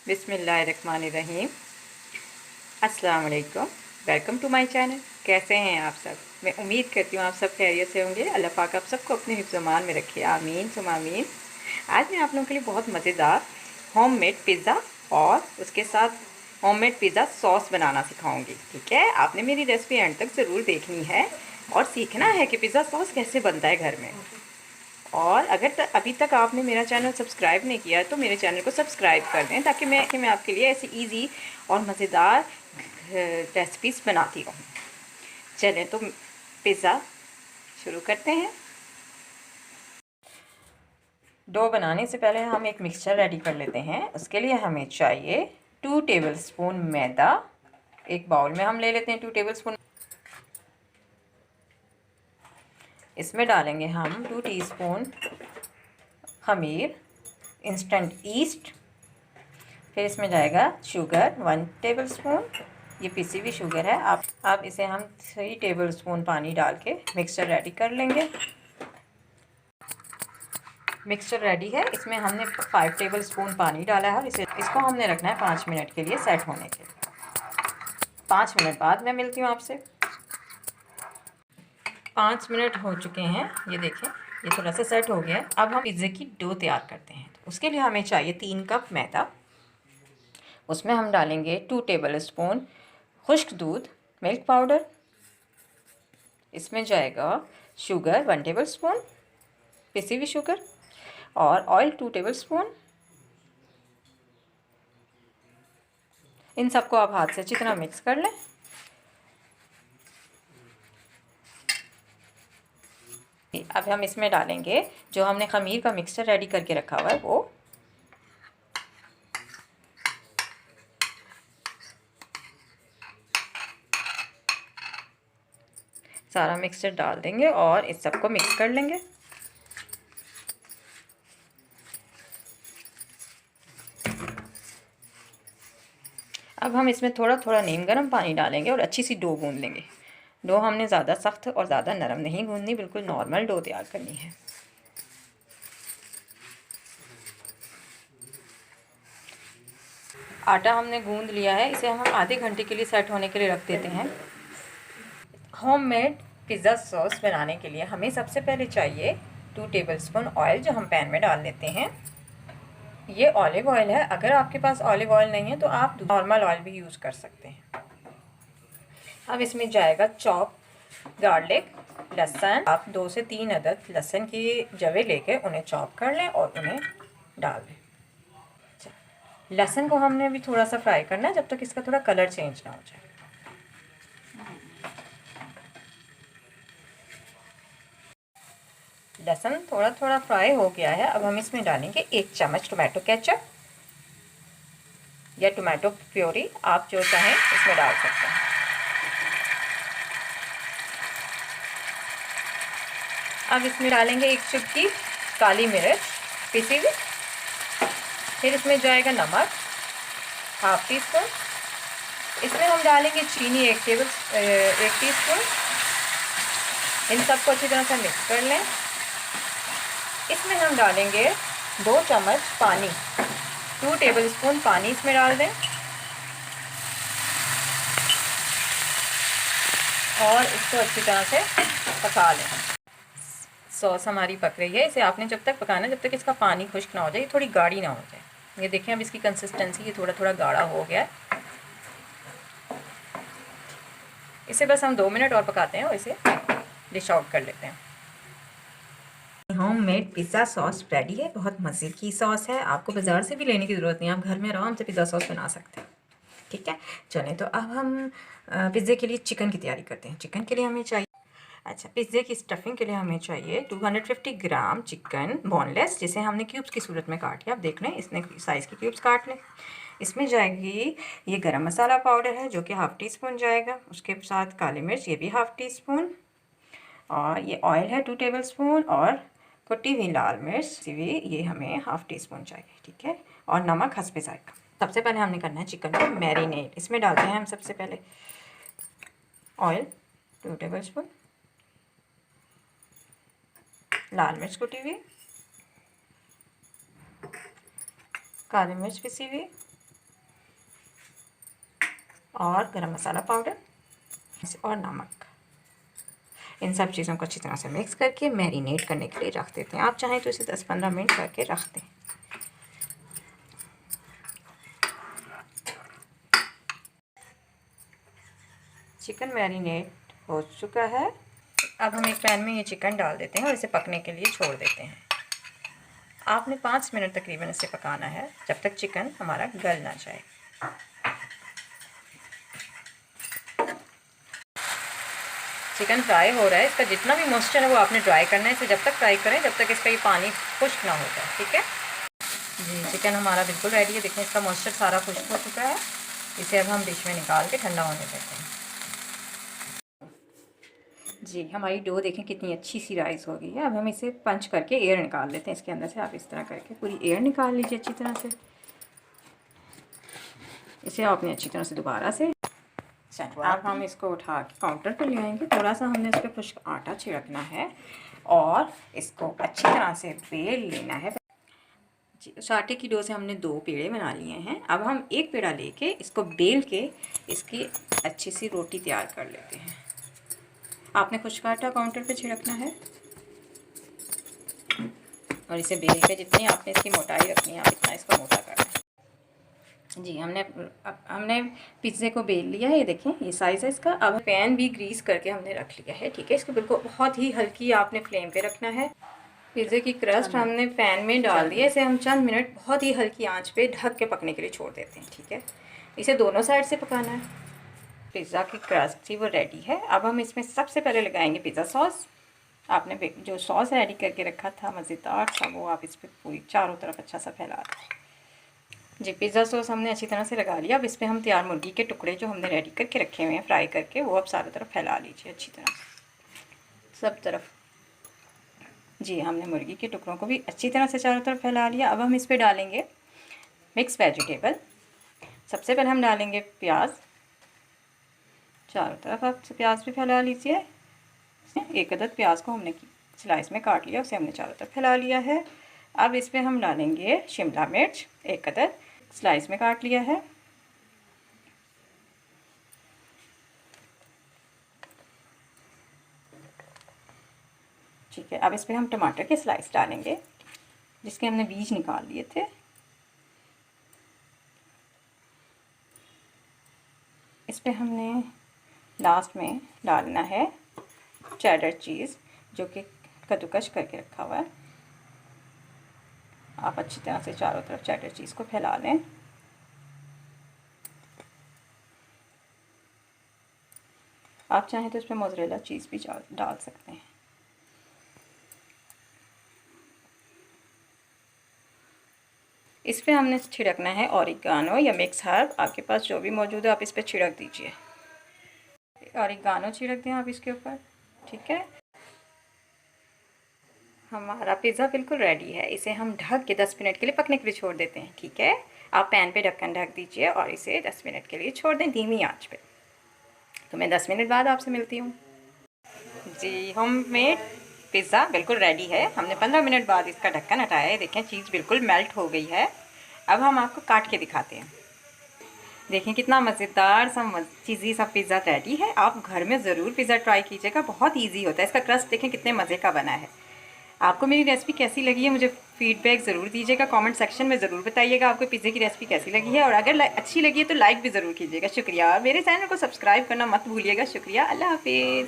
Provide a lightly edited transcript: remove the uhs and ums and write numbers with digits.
बिस्मिल्लाहिर्रहमानिर्रहीम। अस्सलाम वालेकुम। Welcome to my channel. कैसे हैं आप सब? मैं उम्मीद करती हूँ आप सब खैरियत से होंगे। अल्लाह पाक आप सबको अपने हिफ्ज़-ओ-मान में रखे, आमीन सुम आमीन। आज मैं आप लोगों के लिए बहुत मज़ेदार होममेड पिज़्ज़ा और उसके साथ होममेड पिज़्ज़ा सॉस बनाना सिखाऊंगी। ठीक है, आपने मेरी रेसिपी एंड तक ज़रूर देखनी है और सीखना है कि पिज़्ज़ा सॉस कैसे बनता है घर में। और अगर अभी तक आपने मेरा चैनल सब्सक्राइब नहीं किया है तो मेरे चैनल को सब्सक्राइब कर दें, ताकि मैं आपके लिए ऐसी इजी और मज़ेदार रेसिपीज़ बनाती रहूँ। चलें तो पिज़्ज़ा शुरू करते हैं। डो बनाने से पहले हम एक मिक्सचर रेडी कर लेते हैं। उसके लिए हमें चाहिए 2 टेबलस्पून मैदा। एक बाउल में हम ले लेते हैं 2 टेबलस्पून। इसमें डालेंगे हम 2 टीस्पून खमीर, इंस्टेंट ईस्ट। फिर इसमें जाएगा शुगर 1 टेबलस्पून। ये पिसी हुई शुगर है। अब इसे हम 3 टेबलस्पून पानी डाल के मिक्सचर रेडी कर लेंगे। मिक्सचर रेडी है। इसमें हमने 5 टेबलस्पून पानी डाला है और इसको हमने रखना है 5 मिनट के लिए सेट होने के लिए। 5 मिनट बाद मैं मिलती हूँ आपसे। 5 मिनट हो चुके हैं, ये देखें ये थोड़ा सा सेट हो गया है। अब हम पिज़्ज़े की डो तैयार करते हैं। तो उसके लिए हमें चाहिए 3 कप मैदा। उसमें हम डालेंगे 2 टेबलस्पून खुश्क दूध, मिल्क पाउडर। इसमें जाएगा शुगर 1 टेबलस्पून, पिसी हुई शुगर, और ऑयल 2 टेबलस्पून। इन सबको आप हाथ से अच्छी तरह मिक्स कर लें। अब हम इसमें डालेंगे जो हमने खमीर का मिक्सचर रेडी करके रखा हुआ है वो। सारा मिक्सचर डाल देंगे और इस सबको मिक्स कर लेंगे। अब हम इसमें थोड़ा थोड़ा नीम गर्म पानी डालेंगे और अच्छी सी डो गूंद लेंगे। डो हमने ज़्यादा सख्त और ज़्यादा नरम नहीं गूंदनी, बिल्कुल नॉर्मल डो तैयार करनी है। आटा हमने गूंद लिया है। इसे हम आधे घंटे के लिए सेट होने के लिए रख देते हैं। होममेड पिज़्ज़ा सॉस बनाने के लिए हमें सबसे पहले चाहिए 2 टेबलस्पून ऑयल, जो हम पैन में डाल लेते हैं। ये ऑलिव ऑयल है। अगर आपके पास ऑलिव ऑयल नहीं है तो आप नॉर्मल ऑयल भी यूज़ कर सकते हैं। अब इसमें जाएगा चॉप गार्लिक, लहसुन। आप 2 से 3 अदद लहसुन की जवे लेके उन्हें चॉप कर लें और उन्हें डाल दें। लहसुन को हमने भी थोड़ा सा फ्राई करना है, जब तक इसका थोड़ा कलर चेंज ना हो जाए। लहसुन थोड़ा थोड़ा फ्राई हो गया है। अब हम इसमें डालेंगे 1 चम्मच टोमेटो केचप या टोमेटो प्योरी, आप जो चाहें इसमें डाल सकते हैं। अब इसमें डालेंगे 1 चुटकी काली मिर्च पिसी हुई। फिर इसमें जाएगा नमक ½ टीस्पून। इसमें हम डालेंगे चीनी 1 टीस्पून। इन सबको अच्छी तरह से मिक्स कर लें। इसमें हम डालेंगे 2 चम्मच पानी, 2 टेबलस्पून पानी इसमें डाल दें और इसको अच्छी तरह से पका लें। सॉस हमारी पक रही है। इसे आपने जब तक पकाना है जब तक इसका पानी खुश्क ना हो जाए, थोड़ी गाढ़ी ना हो जाए। ये देखें अब इसकी कंसिस्टेंसी ये थोड़ा थोड़ा गाढ़ा हो गया है। इसे बस हम 2 मिनट और पकाते हैं और इसे डिश आउट कर लेते हैं। होममेड पिज़्ज़ा सॉस रेडी है। बहुत मज़े की सॉस है, आपको बाज़ार से भी लेने की ज़रूरत नहीं, आप घर में आराम से पिज़्ज़ा सॉस बना सकते हैं। ठीक है, चलें तो अब हम पिज़्ज़े के लिए चिकन की तैयारी करते हैं। चिकन के लिए हमें चाहिए पिज़्ज़े की स्टफिंग के लिए हमें चाहिए 250 ग्राम चिकन बोनलेस, जिसे हमने क्यूब्स की सूरत में काट लिया। आप देख लें इसने साइज़ के क्यूब्स काट लें। इसमें जाएगी ये गरम मसाला पाउडर है जो कि ½ टीस्पून जाएगा। उसके साथ काली मिर्च, ये भी ½ टीस्पून, और ये ऑयल है 2 टेबलस्पून, और कुटी हुई लाल मिर्च भी ये हमें ½ टीस्पून चाहिए। ठीक है, और नमक हस्बे जायका। सबसे पहले हमने करना है चिकन को मैरिनेट। इसमें डालते हैं हम सबसे पहले ऑयल 2 टेबलस्पून, लाल मिर्च कुटी हुई, काली मिर्च पिसी हुई, और गरम मसाला पाउडर और नमक। इन सब चीज़ों को अच्छी तरह से मिक्स करके मैरिनेट करने के लिए रख देते हैं। आप चाहें तो इसे 10-15 मिनट करके रख दें। चिकन मैरिनेट हो चुका है। अब हम एक पैन में ये चिकन डाल देते हैं और इसे पकने के लिए छोड़ देते हैं। आपने 5 मिनट तकरीबन इसे पकाना है, जब तक चिकन हमारा गल ना जाए। चिकन फ्राई हो रहा है, इसका जितना भी मॉइस्चर है वो आपने ड्राई करना है। इसे जब तक फ्राई करें जब तक इसका ये पानी खुश्क ना हो जाए, ठीक है जी। चिकन हमारा बिल्कुल रेडी है, देखें इसका मॉइस्चर सारा खुश्क हो चुका है। इसे अब हम डिश में निकाल के ठंडा होने देते हैं। जी हमारी डो देखें कितनी अच्छी सी राइस हो गई है। अब हम इसे पंच करके एयर निकाल लेते हैं इसके अंदर से। आप इस तरह करके पूरी एयर निकाल लीजिए अच्छी तरह से। इसे आपने अच्छी तरह से दोबारा से अब हम इसको उठा के काउंटर पर ले आएंगे। थोड़ा सा हमने इस पर खुश्क आटा छिड़कना है और इसको अच्छी तरह से बेल लेना है। उस आटे की डो से हमने 2 पेड़े बना लिए हैं। अब हम एक पेड़ा लेके इसको बेल के इसकी अच्छी सी रोटी तैयार कर लेते हैं। आपने खुश्क आटा काउंटर पे छिड़कना है और इसे बेल के जितनी आपने इसकी मोटाई रखनी है आप इतना इसको मोटा करना है। जी हमने पिज़्ज़े को बेल लिया है, ये देखें ये साइज़ है इसका। अब पैन भी ग्रीस करके हमने रख लिया है, ठीक है। इसको बिल्कुल बहुत ही हल्की आपने फ्लेम पे रखना है। पिज़्ज़े की क्रस्ट हमने पैन में डाल दी है। इसे हम चंद मिनट बहुत ही हल्की आंच पे ढक के पकने के लिए छोड़ देते हैं, ठीक है। इसे दोनों साइड से पकाना है। पिज़्ज़ा की क्रस्ट थी वो रेडी है। अब हम इसमें सबसे पहले लगाएंगे पिज़्ज़ा सॉस। आपने जो सॉस रेडी करके रखा था मज़ेदार सा, वो आप इस पर पूरी चारों तरफ अच्छा सा फैला दें। जी पिज़्ज़ा सॉस हमने अच्छी तरह से लगा लिया। अब इस पर हम तैयार मुर्गी के टुकड़े जो हमने रेडी करके रखे हुए हैं फ्राई करके, वो अब चारों तरफ फैला लीजिए अच्छी तरह से सब तरफ। जी हमने मुर्गी के टुकड़ों को भी अच्छी तरह से चारों तरफ फैला लिया। अब हम इस पर डालेंगे मिक्स वेजिटेबल। सबसे पहले हम डालेंगे प्याज, चारों तरफ आप प्याज भी फैला लीजिए। एक अदद प्याज को हमने स्लाइस में काट लिया, उसे हमने चारों तरफ फैला लिया है। अब इस पर हम डालेंगे शिमला मिर्च, एक अदद स्लाइस में काट लिया है। ठीक है, अब इस पर हम टमाटर के स्लाइस डालेंगे जिसके हमने बीज निकाल लिए थे। इस पर हमने लास्ट में डालना है चेडर चीज़ जो कि कद्दूकस करके रखा हुआ है। आप अच्छी तरह से चारों तरफ चेडर चीज़ को फैला लें। आप चाहें तो इसमें मोज़रेला चीज़ भी डाल सकते हैं। इस पर हमने छिड़कना है ऑरिगानो या मिक्स हर्ब, आपके पास जो भी मौजूद है आप इस पर छिड़क दीजिए। ऑरिगानो छिड़क दें आप इसके ऊपर, ठीक है। हमारा पिज़्ज़ा बिल्कुल रेडी है। इसे हम ढक के 10 मिनट के लिए पकने के लिए छोड़ देते हैं, ठीक है। आप पैन पे ढक्कन ढक दीजिए और इसे 10 मिनट के लिए छोड़ दें धीमी आंच पे। तो मैं 10 मिनट बाद आपसे मिलती हूँ। जी होममेड पिज़्ज़ा बिल्कुल रेडी है। हमने 15 मिनट बाद इसका ढक्कन हटाया है। देखें चीज़ बिल्कुल मेल्ट हो गई है। अब हम आपको काट के दिखाते हैं। देखें कितना मज़ेदार सा चीज़ी सा पिज़्ज़ा रेडी है। आप घर में ज़रूर पिज़्ज़ा ट्राई कीजिएगा, बहुत ईजी होता है। इसका क्रस्ट देखें कितने मज़े का बना है। आपको मेरी रेसिपी कैसी लगी है मुझे फीडबैक ज़रूर दीजिएगा, कमेंट सेक्शन में ज़रूर बताइएगा आपको पिज़्ज़े की रेसिपी कैसी लगी है। और अगर अच्छी लगी है तो लाइक भी ज़रूर कीजिएगा। शुक्रिया। और मेरे चैनल को सब्सक्राइब करना मत भूलिएगा। शुक्रिया। अल्लाह हाफिज़।